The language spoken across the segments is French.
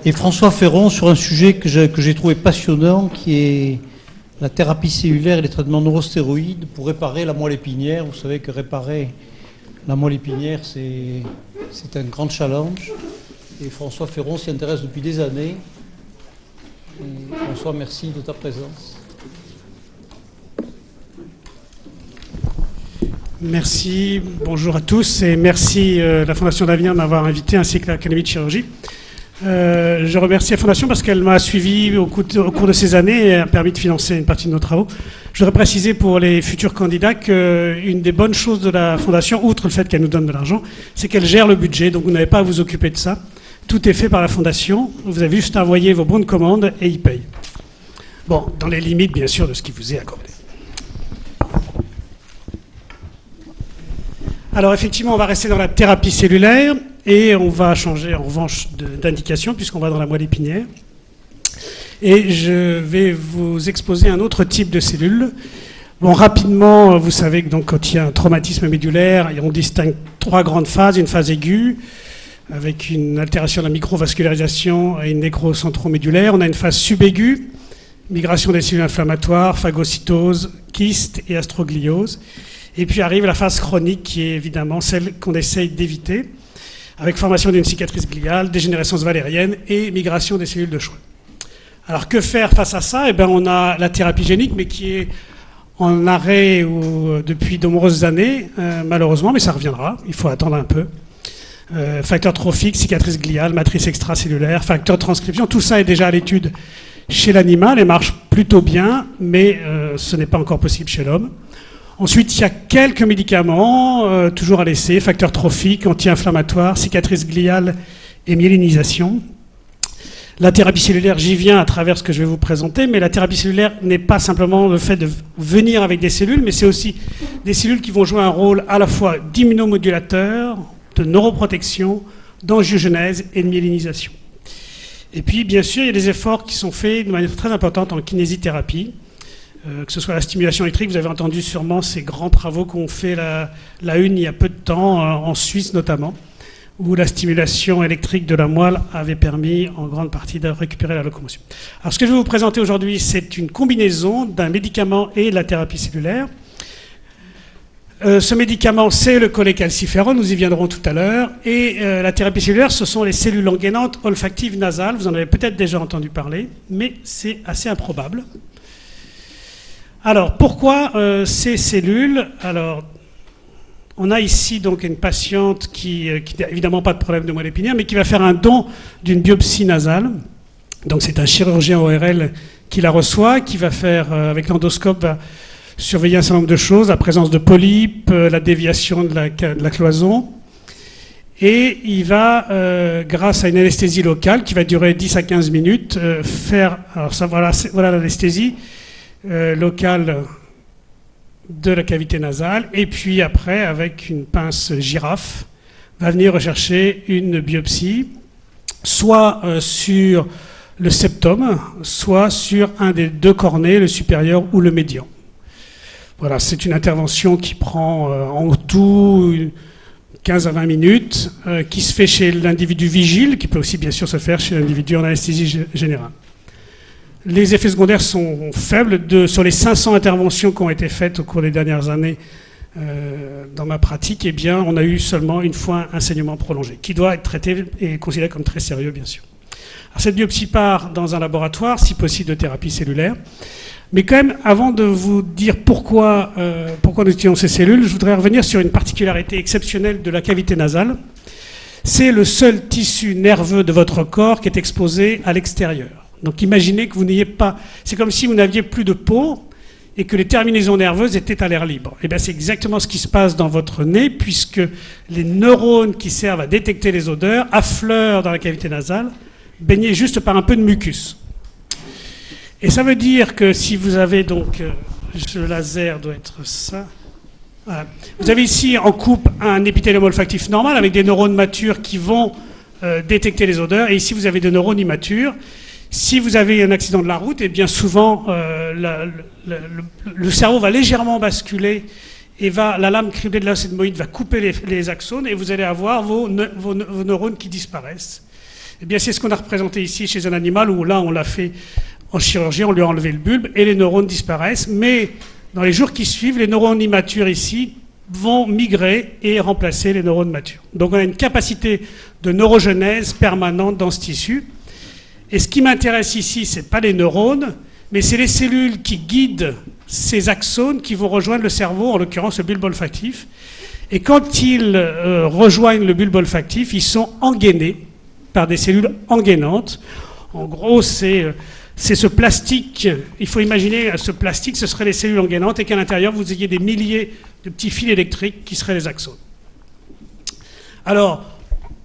et François Ferron sur un sujet que j'ai trouvé passionnant, qui est la thérapie cellulaire et les traitements neurostéroïdes pour réparer la moelle épinière. Vous savez que réparer la moelle épinière, c'est un grand challenge. Et François Ferron s'y intéresse depuis des années. Et François, merci de ta présence. Merci, bonjour à tous et merci la Fondation d'Avenir de m'avoir invité ainsi que l'Académie de chirurgie. Je remercie la Fondation parce qu'elle m'a suivi au cours de ces années et a permis de financer une partie de nos travaux. Je voudrais préciser pour les futurs candidats qu'une des bonnes choses de la Fondation, outre le fait qu'elle nous donne de l'argent, c'est qu'elle gère le budget, donc vous n'avez pas à vous occuper de ça. Tout est fait par la Fondation, vous avez juste à envoyer vos bons de commande et ils payent. Bon, dans les limites bien sûr de ce qui vous est accordé. Alors effectivement, on va rester dans la thérapie cellulaire et on va changer en revanche d'indication puisqu'on va dans la moelle épinière. Et je vais vous exposer un autre type de cellules. Bon, rapidement, vous savez que donc, quand il y a un traumatisme médulaire, on distingue trois grandes phases. Une phase aiguë, avec une altération de la microvascularisation et une nécrose centromédulaire. On a une phase subaiguë, migration des cellules inflammatoires, phagocytose, kyste et astrogliose. Et puis arrive la phase chronique, qui est évidemment celle qu'on essaye d'éviter, avec formation d'une cicatrice gliale, dégénérescence valérienne et migration des cellules de Schwann. Alors que faire face à ça? Eh bien, on a la thérapie génique, mais qui est en arrêt depuis de nombreuses années, malheureusement, mais ça reviendra, il faut attendre un peu. Facteur trophique, cicatrice gliale, matrice extracellulaire, facteur de transcription, tout ça est déjà à l'étude chez l'animal et marche plutôt bien, mais ce n'est pas encore possible chez l'homme. Ensuite, il y a quelques médicaments, toujours à laisser, facteurs trophiques, anti-inflammatoires, cicatrice gliale et myélinisation. La thérapie cellulaire, j'y viens à travers ce que je vais vous présenter, mais la thérapie cellulaire n'est pas simplement le fait de venir avec des cellules, mais c'est aussi des cellules qui vont jouer un rôle à la fois d'immunomodulateur, de neuroprotection, d'angiogenèse et de myélinisation. Et puis, bien sûr, il y a des efforts qui sont faits de manière très importante en kinésithérapie. Que ce soit la stimulation électrique, vous avez entendu sûrement ces grands travaux qu'ont fait la Une il y a peu de temps, en Suisse notamment, où la stimulation électrique de la moelle avait permis en grande partie de récupérer la locomotion. Alors ce que je vais vous présenter aujourd'hui, c'est une combinaison d'un médicament et de la thérapie cellulaire. Ce médicament, c'est le cholécalciférol, nous y viendrons tout à l'heure, et la thérapie cellulaire, ce sont les cellules languénantes olfactives nasales, vous en avez peut-être déjà entendu parler, mais c'est assez improbable. Alors, pourquoi ces cellules? Alors, on a ici donc une patiente qui n'a évidemment pas de problème de moelle épinière, mais qui va faire un don d'une biopsie nasale. Donc, c'est un chirurgien ORL qui la reçoit, qui va faire, avec l'endoscope, va surveiller un certain nombre de choses, la présence de polypes, la déviation de la cloison. Et il va, grâce à une anesthésie locale qui va durer 10 à 15 minutes, faire... Alors, ça, voilà l'anesthésie. Locale de la cavité nasale, et puis après, avec une pince girafe, va venir rechercher une biopsie, soit sur le septum, soit sur un des deux cornets, le supérieur ou le médian. Voilà, c'est une intervention qui prend en tout 15 à 20 minutes, qui se fait chez l'individu vigile, qui peut aussi bien sûr se faire chez l'individu en anesthésie générale. Les effets secondaires sont faibles. Sur les 500 interventions qui ont été faites au cours des dernières années dans ma pratique, eh bien, on a eu seulement une fois un saignement prolongé, qui doit être traité et considéré comme très sérieux, bien sûr. Alors, cette biopsie part dans un laboratoire, si possible de thérapie cellulaire. Mais quand même, avant de vous dire pourquoi nous utilisons ces cellules, je voudrais revenir sur une particularité exceptionnelle de la cavité nasale. C'est le seul tissu nerveux de votre corps qui est exposé à l'extérieur. Donc imaginez que vous n'ayez pas... C'est comme si vous n'aviez plus de peau et que les terminaisons nerveuses étaient à l'air libre. Et bien c'est exactement ce qui se passe dans votre nez, puisque les neurones qui servent à détecter les odeurs affleurent dans la cavité nasale, baignés juste par un peu de mucus. Et ça veut dire que si vous avez donc... le laser doit être ça... Voilà. Vous avez ici en coupe un épithélium olfactif normal avec des neurones matures qui vont détecter les odeurs, et ici vous avez des neurones immatures. Si vous avez un accident de la route, et bien souvent le cerveau va légèrement basculer et la lame criblée de l'acide moïde va couper les axones et vous allez avoir vos neurones qui disparaissent. Eh bien, c'est ce qu'on a représenté ici chez un animal, où là, on l'a fait en chirurgie, on lui a enlevé le bulbe, et les neurones disparaissent. Mais dans les jours qui suivent, les neurones immatures ici vont migrer et remplacer les neurones matures. Donc on a une capacité de neurogenèse permanente dans ce tissu. Et ce qui m'intéresse ici, ce n'est pas les neurones, mais c'est les cellules qui guident ces axones qui vont rejoindre le cerveau, en l'occurrence le bulbe olfactif. Et quand ils rejoignent le bulbe olfactif, ils sont engainés par des cellules engainantes. En gros, c'est ce plastique, il faut imaginer ce plastique, ce seraient les cellules engainantes, et qu'à l'intérieur, vous ayez des milliers de petits fils électriques qui seraient les axones. Alors,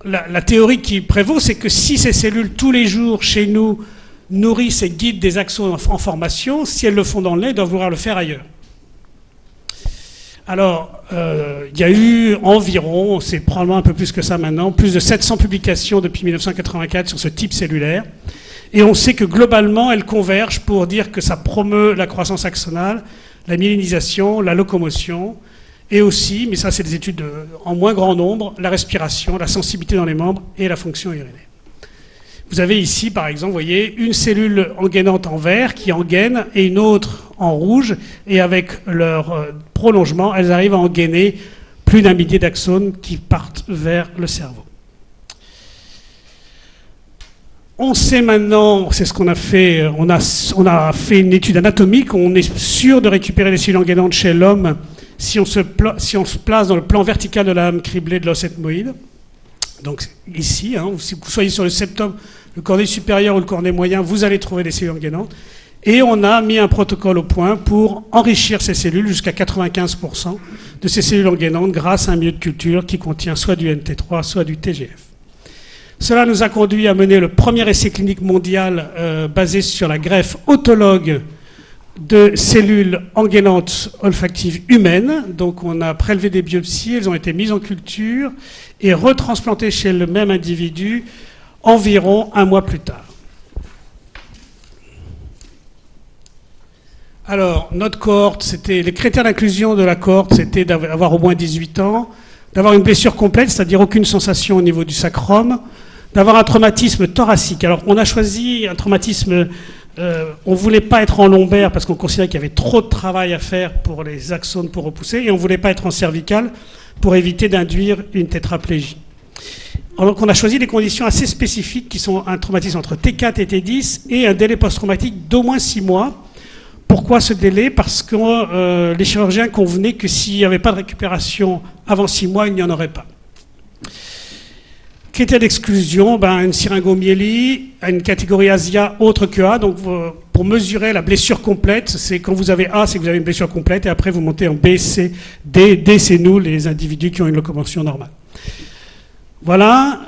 la théorie qui prévaut, c'est que si ces cellules, tous les jours, chez nous, nourrissent et guident des axones en formation, si elles le font dans le lait, elles doivent vouloir le faire ailleurs. Alors, il y a eu environ, c'est probablement un peu plus que ça maintenant, plus de 700 publications depuis 1984 sur ce type cellulaire. Et on sait que globalement, elles convergent pour dire que ça promeut la croissance axonale, la myélinisation, la locomotion, et aussi, mais ça c'est des études en moins grand nombre, la respiration, la sensibilité dans les membres et la fonction urinaire. Vous avez ici, par exemple, vous voyez, une cellule engainante en vert qui engaine et une autre en rouge, et avec leur prolongement, elles arrivent à engainer plus d'un millier d'axones qui partent vers le cerveau. On sait maintenant, c'est ce qu'on a fait, on a fait une étude anatomique, on est sûr de récupérer les cellules engainantes chez l'homme si on se place dans le plan vertical de la lame criblée de l'os ethmoïde. Donc ici, si vous soyez sur le septum, le cornet supérieur ou le cornet moyen, vous allez trouver des cellules engainantes. Et on a mis un protocole au point pour enrichir ces cellules jusqu'à 95% de ces cellules engainantes grâce à un milieu de culture qui contient soit du NT3, soit du TGF. Cela nous a conduit à mener le premier essai clinique mondial basé sur la greffe autologue de cellules engainantes olfactives humaines. Donc on a prélevé des biopsies, elles ont été mises en culture et retransplantées chez le même individu environ un mois plus tard. Alors, notre cohorte, c'était les critères d'inclusion de la cohorte, c'était d'avoir au moins 18 ans, d'avoir une blessure complète, c'est-à-dire aucune sensation au niveau du sacrum, d'avoir un traumatisme thoracique. Alors, on a choisi un traumatisme, on ne voulait pas être en lombaire parce qu'on considérait qu'il y avait trop de travail à faire pour les axones pour repousser, et on ne voulait pas être en cervical pour éviter d'induire une tétraplégie. Donc, on a choisi des conditions assez spécifiques qui sont un traumatisme entre T4 et T10 et un délai post-traumatique d'au moins 6 mois. Pourquoi ce délai? Parce que les chirurgiens convenaient que s'il n'y avait pas de récupération avant 6 mois, il n'y en aurait pas. Critères d'exclusion, une syringomyélie, une catégorie ASIA autre que A. Donc, pour mesurer la blessure complète, c'est quand vous avez A, c'est que vous avez une blessure complète, et après vous montez en B, C, D. D, c'est nous, les individus qui ont une locomotion normale. Voilà.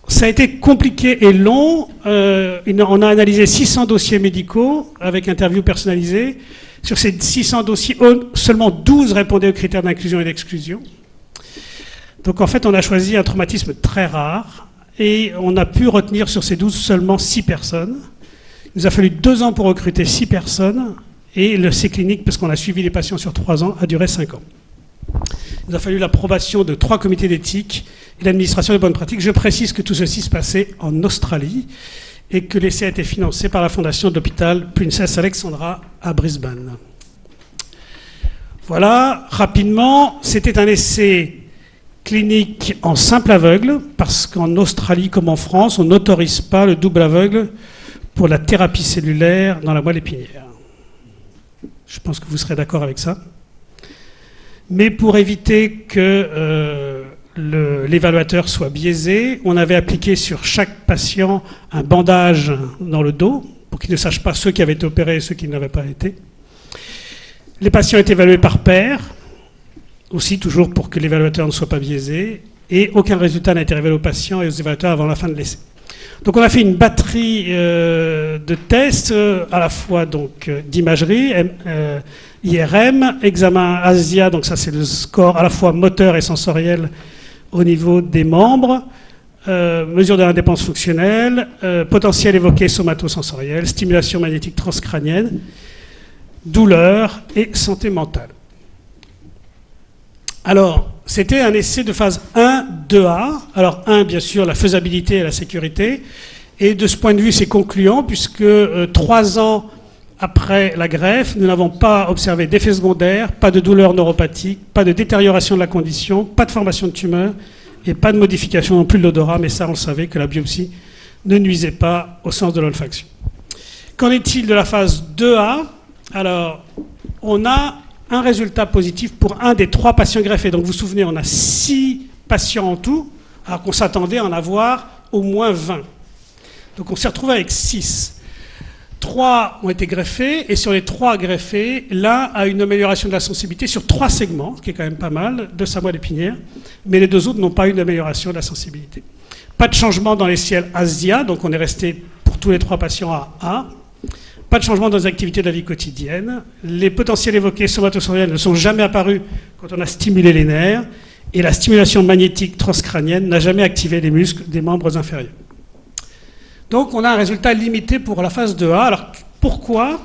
Ça a été compliqué et long. On a analysé 600 dossiers médicaux avec interviews personnalisées. Sur ces 600 dossiers, seulement 12 répondaient aux critères d'inclusion et d'exclusion. Donc en fait, on a choisi un traumatisme très rare et on a pu retenir sur ces 12 seulement 6 personnes. Il nous a fallu 2 ans pour recruter 6 personnes et l'essai clinique, parce qu'on a suivi les patients sur 3 ans, a duré 5 ans. Il nous a fallu l'approbation de 3 comités d'éthique et l'administration des bonnes pratiques. Je précise que tout ceci se passait en Australie et que l'essai a été financé par la fondation de l'hôpital Princess Alexandra à Brisbane. Voilà, rapidement, c'était un essai clinique en simple aveugle, parce qu'en Australie comme en France, on n'autorise pas le double aveugle pour la thérapie cellulaire dans la moelle épinière. Je pense que vous serez d'accord avec ça. Mais pour éviter que l'évaluateur soit biaisé, on avait appliqué sur chaque patient un bandage dans le dos, pour qu'il ne sache pas ceux qui avaient été opérés et ceux qui ne l'avaient pas été. Les patients étaient évalués par pair, aussi toujours pour que l'évaluateur ne soit pas biaisé, et aucun résultat n'a été révélé aux patients et aux évaluateurs avant la fin de l'essai. Donc on a fait une batterie de tests, à la fois d'imagerie, IRM, examen ASIA, donc ça c'est le score à la fois moteur et sensoriel au niveau des membres, mesure de l'indépendance fonctionnelle, potentiel évoqué somatosensoriel, stimulation magnétique transcrânienne, douleur et santé mentale. Alors, c'était un essai de phase 1, 2A. Alors 1, bien sûr, la faisabilité et la sécurité. Et de ce point de vue, c'est concluant, puisque 3 ans après la greffe, nous n'avons pas observé d'effets secondaires, pas de douleur neuropathique, pas de détérioration de la condition, pas de formation de tumeur et pas de modification non plus de l'odorat, mais ça, on le savait que la biopsie ne nuisait pas au sens de l'olfaction. Qu'en est-il de la phase 2A? Alors, on a un résultat positif pour un des 3 patients greffés. Donc, vous vous souvenez, on a 6 patients en tout, alors qu'on s'attendait à en avoir au moins 20. Donc, on s'est retrouvé avec 6. 3 ont été greffés, et sur les 3 greffés, l'un a une amélioration de la sensibilité sur 3 segments, ce qui est quand même pas mal, de sa moelle épinière, mais les 2 autres n'ont pas eu d'amélioration de la sensibilité. Pas de changement dans les ciels ASIA, donc on est resté pour tous les 3 patients à A. Pas de changement dans les activités de la vie quotidienne. Les potentiels évoqués somatosensoriels ne sont jamais apparus quand on a stimulé les nerfs, et la stimulation magnétique transcrânienne n'a jamais activé les muscles des membres inférieurs. Donc on a un résultat limité pour la phase 2A. Alors pourquoi?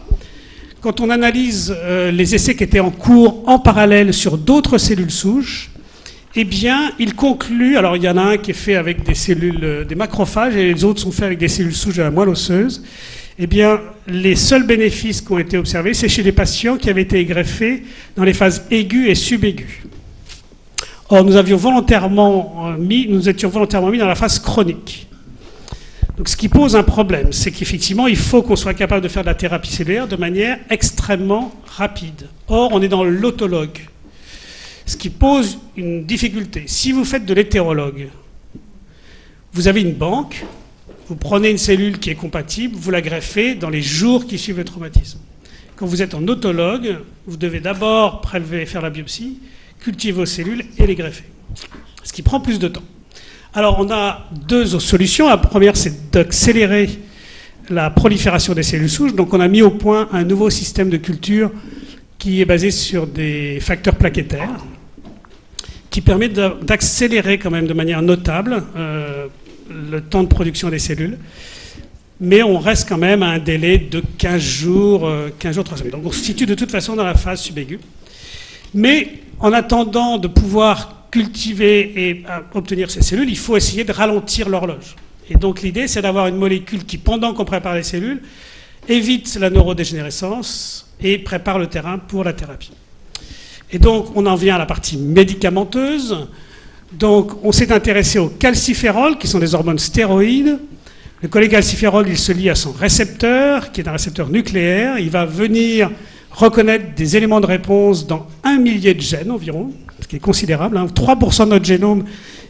Quand on analyse les essais qui étaient en cours en parallèle sur d'autres cellules souches, eh bien il conclut, alors il y en a un qui est fait avec des cellules, des macrophages, et les autres sont faits avec des cellules souches de la moelle osseuse. Eh bien les seuls bénéfices qui ont été observés, c'est chez les patients qui avaient été greffés dans les phases aiguës et subaiguës. Or nous étions volontairement mis dans la phase chronique. Donc ce qui pose un problème, c'est qu'effectivement, il faut qu'on soit capable de faire de la thérapie cellulaire de manière extrêmement rapide. Or, on est dans l'autologue, ce qui pose une difficulté. Si vous faites de l'hétérologue, vous avez une banque, vous prenez une cellule qui est compatible, vous la greffez dans les jours qui suivent le traumatisme. Quand vous êtes en autologue, vous devez d'abord prélever, faire la biopsie, cultiver vos cellules et les greffer, ce qui prend plus de temps. Alors, on a 2 solutions. La première, c'est d'accélérer la prolifération des cellules souches. Donc, on a mis au point un nouveau système de culture qui est basé sur des facteurs plaquettaires, qui permet d'accélérer quand même de manière notable le temps de production des cellules. Mais on reste quand même à un délai de 15 jours, 3 semaines. Donc, on se situe de toute façon dans la phase subaiguë. Mais en attendant de pouvoir cultiver et obtenir ces cellules, il faut essayer de ralentir l'horloge. Et donc l'idée, c'est d'avoir une molécule qui, pendant qu'on prépare les cellules, évite la neurodégénérescence et prépare le terrain pour la thérapie. Et donc on en vient à la partie médicamenteuse. Donc on s'est intéressé au calciférol, qui sont des hormones stéroïdes. Le cholécalciférol, il se lie à son récepteur, qui est un récepteur nucléaire. Il va venir reconnaître des éléments de réponse dans 1 millier de gènes environ, ce qui est considérable. 3% de notre génome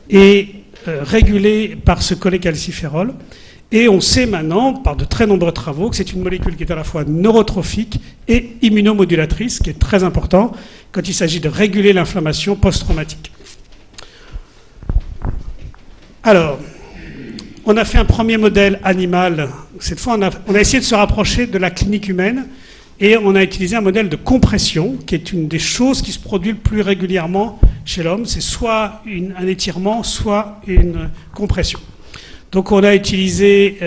est régulé par ce cholécalciférol. Et on sait maintenant, par de très nombreux travaux, que c'est une molécule qui est à la fois neurotrophique et immunomodulatrice, ce qui est très important quand il s'agit de réguler l'inflammation post-traumatique. Alors, on a fait un premier modèle animal. Cette fois, on a essayé de se rapprocher de la clinique humaine. Et on a utilisé un modèle de compression, qui est une des choses qui se produit le plus régulièrement chez l'homme. C'est soit un étirement, soit une compression. Donc on a utilisé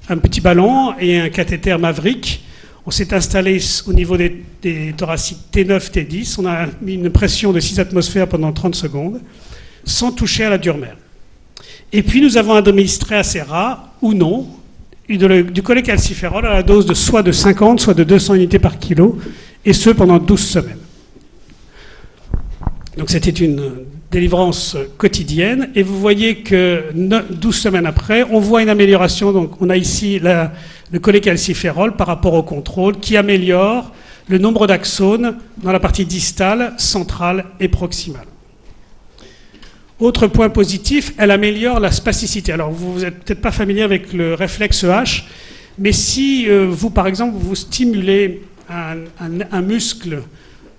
un petit ballon et un cathéter Maverick. On s'est installé au niveau des thoraciques T9, T10. On a mis une pression de 6 atmosphères pendant 30 secondes, sans toucher à la durmelle. Et puis nous avons administré à ces rats, ou non, du cholécalciférol à la dose de soit de 50, soit de 200 unités par kilo, et ce pendant 12 semaines. Donc c'était une délivrance quotidienne, et vous voyez que 12 semaines après, on voit une amélioration. Donc on a ici le cholécalciférol par rapport au contrôle, qui améliore le nombre d'axones dans la partie distale, centrale et proximale. Autre point positif, elle améliore la spasticité. Alors, vous n'êtes peut-être pas familier avec le réflexe H, mais si vous, par exemple, vous stimulez un muscle,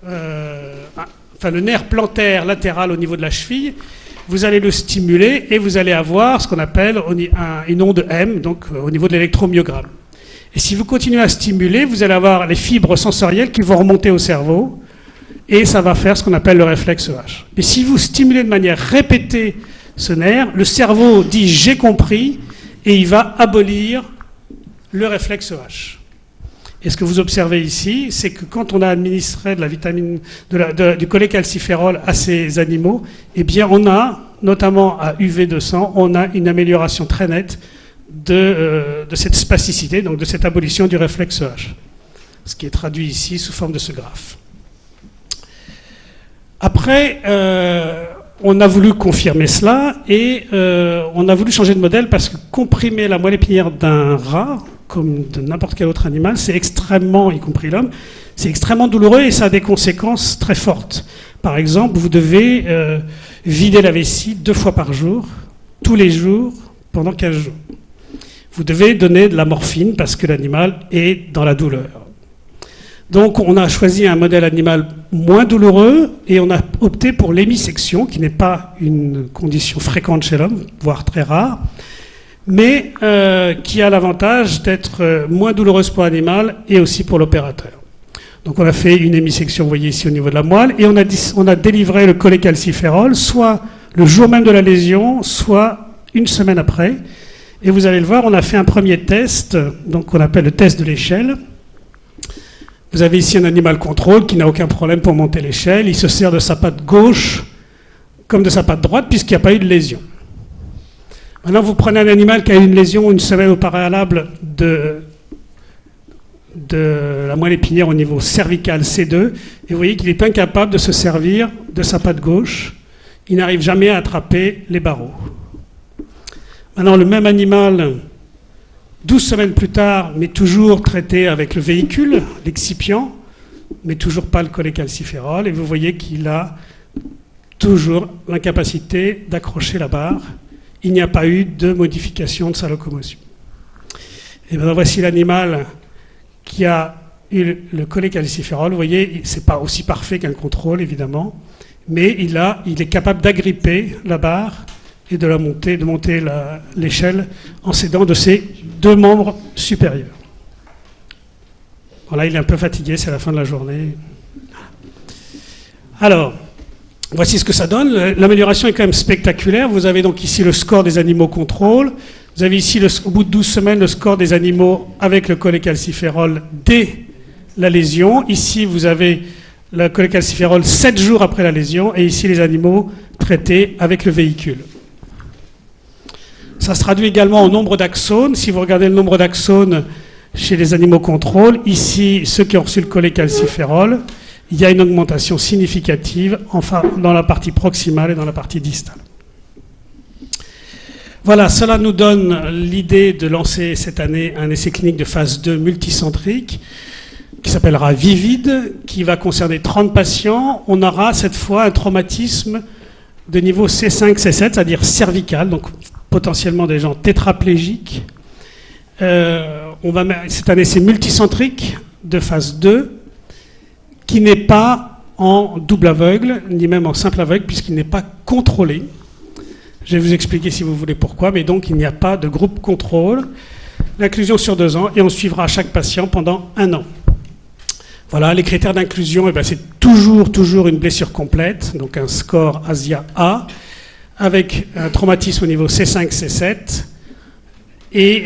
le nerf plantaire latéral au niveau de la cheville, vous allez le stimuler et vous allez avoir ce qu'on appelle une onde M, donc au niveau de l'électromyogramme. Et si vous continuez à stimuler, vous allez avoir les fibres sensorielles qui vont remonter au cerveau, et ça va faire ce qu'on appelle le réflexe H. Et si vous stimulez de manière répétée ce nerf, le cerveau dit « j'ai compris » et il va abolir le réflexe H. Et ce que vous observez ici, c'est que quand on a administré de la vitamine, du cholécalciférol à ces animaux, eh bien on a, notamment à UV200, on a une amélioration très nette de cette spasticité, donc de cette abolition du réflexe H. Ce qui est traduit ici sous forme de ce graphe. Après, on a voulu confirmer cela et on a voulu changer de modèle parce que comprimer la moelle épinière d'un rat, comme de n'importe quel autre animal, c'est extrêmement, y compris l'homme, c'est extrêmement douloureux et ça a des conséquences très fortes. Par exemple, vous devez vider la vessie 2 fois par jour, tous les jours, pendant 15 jours. Vous devez donner de la morphine parce que l'animal est dans la douleur. Donc on a choisi un modèle animal moins douloureux et on a opté pour l'hémisection, qui n'est pas une condition fréquente chez l'homme, voire très rare, mais qui a l'avantage d'être moins douloureuse pour l'animal et aussi pour l'opérateur. Donc on a fait une hémisection, vous voyez ici au niveau de la moelle, et on a délivré le cholécalciférol, soit le jour même de la lésion, soit une semaine après. Et vous allez le voir, on a fait un premier test, donc qu'on appelle le test de l'échelle. Vous avez ici un animal contrôle qui n'a aucun problème pour monter l'échelle. Il se sert de sa patte gauche comme de sa patte droite puisqu'il n'y a pas eu de lésion. Maintenant, vous prenez un animal qui a eu une lésion une semaine au préalable de la moelle épinière au niveau cervical C2 et vous voyez qu'il est incapable de se servir de sa patte gauche. Il n'arrive jamais à attraper les barreaux. Maintenant, le même animal, 12 semaines plus tard, mais toujours traité avec le véhicule, l'excipient, mais toujours pas le cholécalciférol, et vous voyez qu'il a toujours l'incapacité d'accrocher la barre. Il n'y a pas eu de modification de sa locomotion. Et maintenant, voici l'animal qui a eu le cholécalciférol. Vous voyez, c'est pas aussi parfait qu'un contrôle, évidemment, mais il est capable d'agripper la barre et de monter l'échelle en s'aidant de ses 2 membres supérieurs. Voilà, il est un peu fatigué, c'est la fin de la journée. Alors, voici ce que ça donne. L'amélioration est quand même spectaculaire. Vous avez donc ici le score des animaux contrôle. Vous avez ici, au bout de 12 semaines, le score des animaux avec le cholécalciférol dès la lésion. Ici, vous avez le cholécalciférol 7 jours après la lésion. Et ici, les animaux traités avec le véhicule. Ça se traduit également au nombre d'axones. Si vous regardez le nombre d'axones chez les animaux contrôle, ici, ceux qui ont reçu le cholécalciférol, il y a une augmentation significative enfin, dans la partie proximale et dans la partie distale. Voilà, cela nous donne l'idée de lancer cette année un essai clinique de phase 2 multicentrique qui s'appellera Vivide, qui va concerner 30 patients. On aura cette fois un traumatisme de niveau C5, C7, c'est-à-dire cervical, donc potentiellement des gens tétraplégiques. C'est un essai multicentrique de phase 2 qui n'est pas en double aveugle, ni même en simple aveugle, puisqu'il n'est pas contrôlé. Je vais vous expliquer si vous voulez pourquoi, mais donc il n'y a pas de groupe contrôle. L'inclusion sur 2 ans, et on suivra chaque patient pendant 1 an. Voilà, les critères d'inclusion, c'est toujours une blessure complète, donc un score ASIA A, avec un traumatisme au niveau C5, C7, et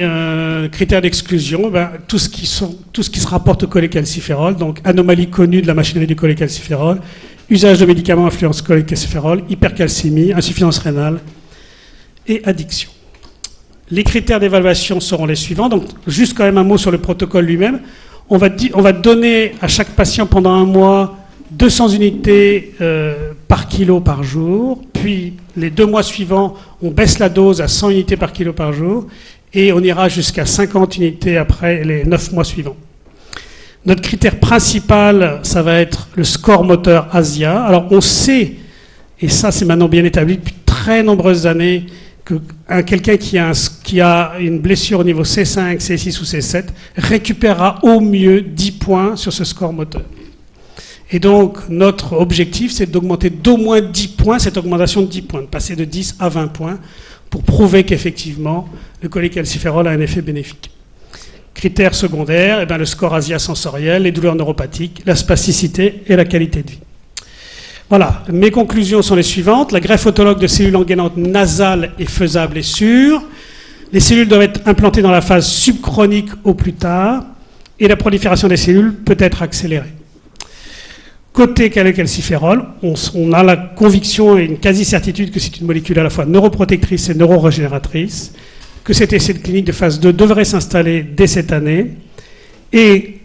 critères d'exclusion, tout ce qui se rapporte au cholécalciférol, donc anomalie connue de la machinerie du cholécalciférol, usage de médicaments influence cholécalciférol, hypercalcémie, insuffisance rénale et addiction. Les critères d'évaluation seront les suivants, donc juste quand même un mot sur le protocole lui-même. On va donner à chaque patient pendant 1 mois 200 unités par kilo par jour, puis les 2 mois suivants, on baisse la dose à 100 unités par kilo par jour, et on ira jusqu'à 50 unités après les 9 mois suivants. Notre critère principal, ça va être le score moteur ASIA. Alors on sait, et ça c'est maintenant bien établi depuis très nombreuses années, que quelqu'un qui a une blessure au niveau C5, C6 ou C7 récupérera au mieux 10 points sur ce score moteur. Et donc, notre objectif, c'est d'augmenter d'au moins 10 points, cette augmentation de 10 points, de passer de 10 à 20 points, pour prouver qu'effectivement, le cholécalciférol a un effet bénéfique. Critères secondaires, le score ASIA sensoriel, les douleurs neuropathiques, la spasticité et la qualité de vie. Voilà, mes conclusions sont les suivantes. La greffe autologue de cellules engainantes nasales est faisable et sûre. Les cellules doivent être implantées dans la phase subchronique au plus tard. et la prolifération des cellules peut être accélérée. Côté calciférol, on a la conviction et une quasi-certitude que c'est une molécule à la fois neuroprotectrice et neurorégénératrice, que cet essai clinique de phase 2 devrait s'installer dès cette année. Et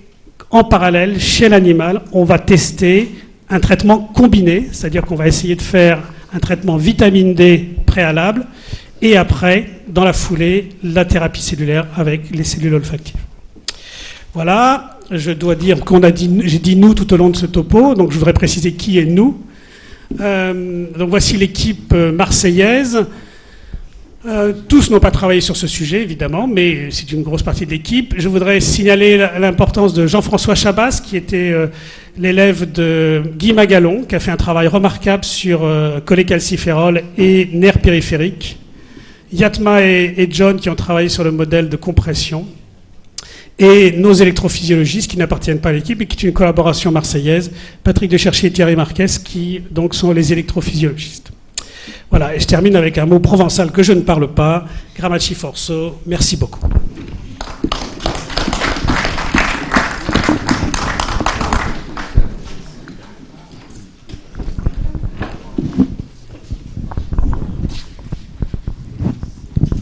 en parallèle, chez l'animal, on va tester un traitement combiné, c'est-à-dire qu'on va essayer de faire un traitement vitamine D préalable et après, dans la foulée, la thérapie cellulaire avec les cellules olfactives. Voilà, je dois dire j'ai dit nous tout au long de ce topo, donc je voudrais préciser qui est nous. Donc voici l'équipe marseillaise. Tous n'ont pas travaillé sur ce sujet, évidemment, mais c'est une grosse partie de l'équipe. Je voudrais signaler l'importance de Jean-François Chabas, qui était l'élève de Guy Magalon, qui a fait un travail remarquable sur cholécalciférol et nerfs périphériques. Yatma et John, qui ont travaillé sur le modèle de compression. Et nos électrophysiologistes, qui n'appartiennent pas à l'équipe, et qui est une collaboration marseillaise, Patrick Decherchier et Thierry Marquez, qui donc sont les électrophysiologistes. Voilà, et je termine avec un mot provençal que je ne parle pas, Grammaci Forso, merci beaucoup.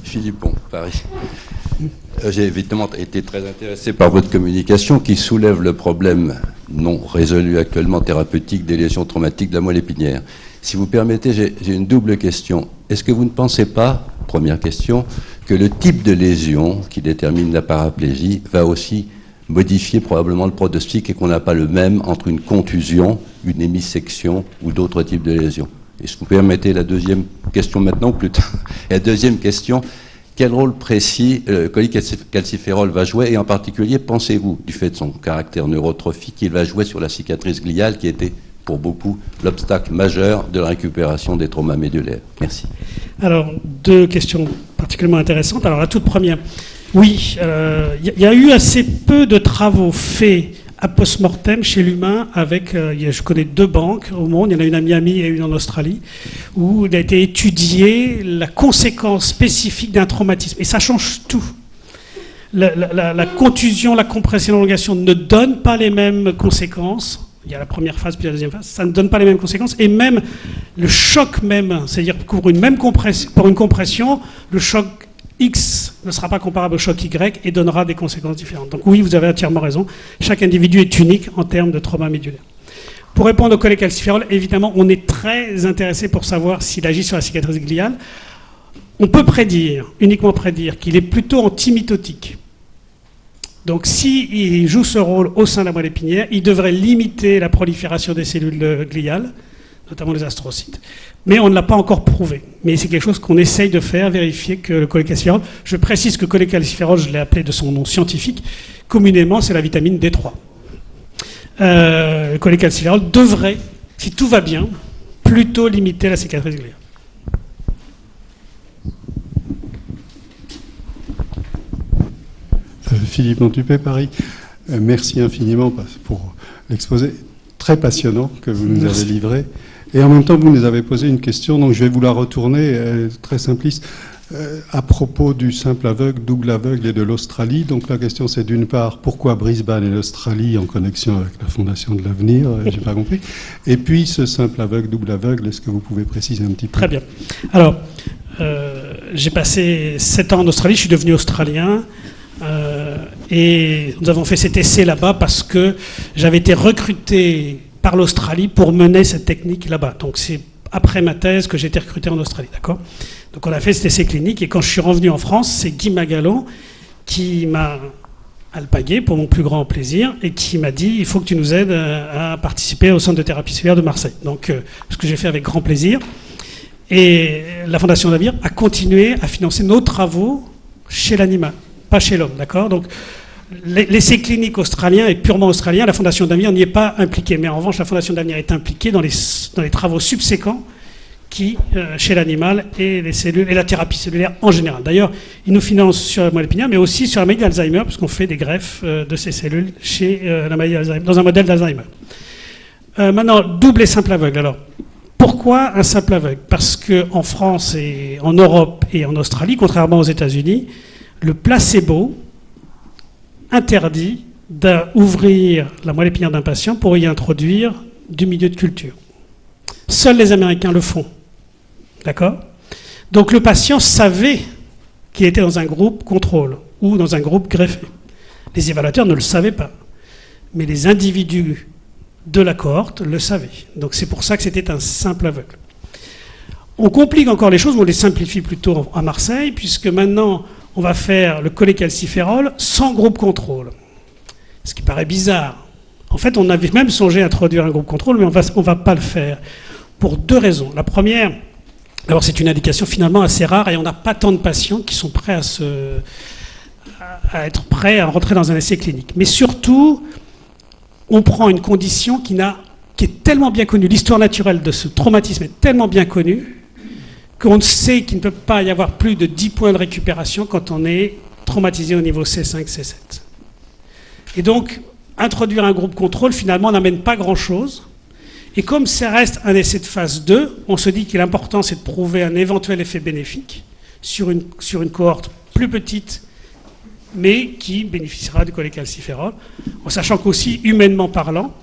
Philippon, Paris. J'ai évidemment été très intéressé par votre communication qui soulève le problème non résolu actuellement thérapeutique des lésions traumatiques de la moelle épinière. Si vous permettez, j'ai une double question. Est-ce que vous ne pensez pas, première question, que le type de lésion qui détermine la paraplégie va aussi modifier probablement le pronostic et qu'on n'a pas le même entre une contusion, une hémisection ou d'autres types de lésions? Et si vous permettez la deuxième question maintenant, ou plus tard, la deuxième question, quel rôle précis le cholécalciférol va jouer, et en particulier, pensez-vous, du fait de son caractère neurotrophique, qu'il va jouer sur la cicatrice gliale qui était pour beaucoup l'obstacle majeur de la récupération des traumas médulaires? Merci. Alors, deux questions particulièrement intéressantes. Alors, la toute première, oui, il y a eu assez peu de travaux faits à post-mortem chez l'humain avec, je connais 2 banques au monde, il y en a une à Miami et une en Australie, où il a été étudié la conséquence spécifique d'un traumatisme. Et ça change tout. La contusion, la compression, l'élongation ne donnent pas les mêmes conséquences. Il y a la première phase puis la deuxième phase, ça ne donne pas les mêmes conséquences. Et même le choc même, c'est-à-dire pour une compression, le choc X ne sera pas comparable au choc Y et donnera des conséquences différentes. Donc oui, vous avez entièrement raison. Chaque individu est unique en termes de trauma médulaire. Pour répondre au cholécalciférol, évidemment, on est très intéressé pour savoir s'il agit sur la cicatrice gliale. On peut uniquement prédire qu'il est plutôt antimitotique. Donc s'il joue ce rôle au sein de la moelle épinière, il devrait limiter la prolifération des cellules gliales, notamment les astrocytes. Mais on ne l'a pas encore prouvé. Mais c'est quelque chose qu'on essaye de faire, vérifier que le cholécalciférol, je précise que le cholécalciférol, je l'ai appelé de son nom scientifique, communément c'est la vitamine D3. Le cholécalciférol devrait, si tout va bien, plutôt limiter la cicatrice gliale. Philippe Montupet, Paris. Merci infiniment pour l'exposé très passionnant que vous nous avez livré. Et en même temps, vous nous avez posé une question, donc je vais vous la retourner, très simpliste, à propos du simple aveugle, double aveugle et de l'Australie. Donc la question, c'est d'une part, pourquoi Brisbane et l'Australie en connexion avec la Fondation de l'Avenir? J'ai pas compris. Et puis, ce simple aveugle, double aveugle, est-ce que vous pouvez préciser un petit peu? Très bien. Alors, j'ai passé 7 ans en Australie, je suis devenu australien. Et nous avons fait cet essai là-bas parce que j'avais été recruté par l'Australie pour mener cette technique là-bas. Donc c'est après ma thèse que j'ai été recruté en Australie, d'accord? Donc on a fait cet essai clinique et quand je suis revenu en France, c'est Guy Magalon qui m'a alpagué pour mon plus grand plaisir et qui m'a dit il faut que tu nous aides à participer au centre de thérapie cellulaire de Marseille. Donc ce que j'ai fait avec grand plaisir. Et la Fondation d'Avenir a continué à financer nos travaux chez l'animal, pas chez l'homme, d'accord? Donc l'essai clinique australien est purement australien, la Fondation d'Avenir n'y est pas impliquée. Mais en revanche, la Fondation d'Avenir est impliquée dans les travaux subséquents qui, chez l'animal et les cellules et la thérapie cellulaire en général. D'ailleurs, ils nous financent sur la moelle épinière, mais aussi sur la maladie d'Alzheimer, parce qu'on fait des greffes de ces cellules chez la maladie d'Alzheimer, dans un modèle d'Alzheimer. Maintenant, double et simple aveugle. Alors, pourquoi un simple aveugle? Parce qu'en France et en Europe et en Australie, contrairement aux États-Unis, le placebo interdit d'ouvrir la moelle épinière d'un patient pour y introduire du milieu de culture. Seuls les Américains le font. D'accord ? Donc le patient savait qu'il était dans un groupe contrôle ou dans un groupe greffé. Les évaluateurs ne le savaient pas. Mais les individus de la cohorte le savaient. Donc c'est pour ça que c'était un simple aveugle. On complique encore les choses, on les simplifie plutôt à Marseille, puisque maintenant on va faire le cholécalciférol sans groupe contrôle. Ce qui paraît bizarre. En fait, on avait même songé à introduire un groupe contrôle, mais on va pas le faire. Pour deux raisons. La première, d'abord c'est une indication finalement assez rare et on n'a pas tant de patients qui sont prêts à être prêts à rentrer dans un essai clinique. Mais surtout, on prend une condition qui est tellement bien connue, l'histoire naturelle de ce traumatisme est tellement bien connue, qu'on sait qu'il ne peut pas y avoir plus de 10 points de récupération quand on est traumatisé au niveau C5, C7. Et donc, introduire un groupe contrôle, finalement, n'amène pas grand-chose. Et comme ça reste un essai de phase 2, on se dit que l'important, c'est de prouver un éventuel effet bénéfique sur une cohorte plus petite, mais qui bénéficiera du cholécalciférol, en sachant qu'aussi, humainement parlant,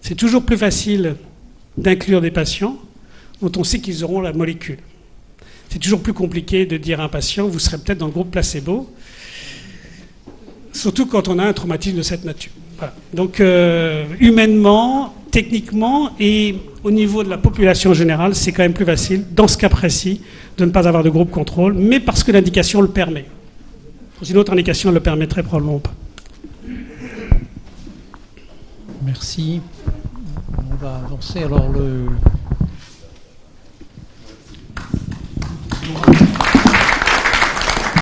c'est toujours plus facile d'inclure des patients dont on sait qu'ils auront la molécule. C'est toujours plus compliqué de dire à un patient, vous serez peut-être dans le groupe placebo, surtout quand on a un traumatisme de cette nature. Voilà. Donc, humainement, techniquement et au niveau de la population générale, c'est quand même plus facile, dans ce cas précis, de ne pas avoir de groupe contrôle, mais parce que l'indication le permet. Dans une autre indication, elle ne le permettrait probablement pas. Merci. On va avancer. Alors,